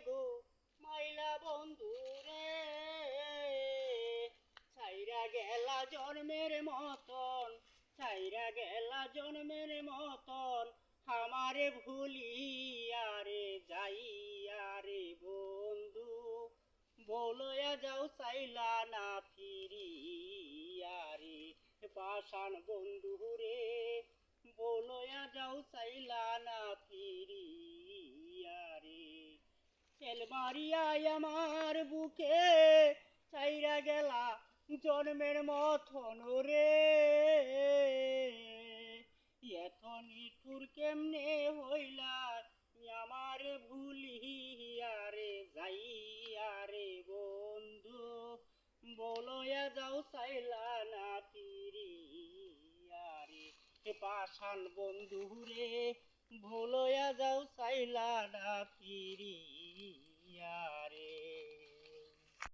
গো মাইলা বন্ধু রে, ছাইরা গেলা জন্মের মতন, ছাইরা গেলা জন্মের মতন, আমারে ভুলিয়া রে যাইয়া রে বন্ধু, বলয়া যাও চাইলা না ফিরিয়া রে পাষাণ বন্ধু রে, বলয়া যাও চাইলা না ফিরিয়া রে। তেল মারিয়া আমার বুকে চাইরা গেলা জন্মের মতন রে, এত নিঠুর কেমনে হইলা আমার ভুলিয়া রে যাইয়া রে বন্ধু, বলয়া যাও চাইলা না ফিরিয়া রে পাষাণ বন্ধু রে, ভুলয়া যাও চাইলা না ফিরি।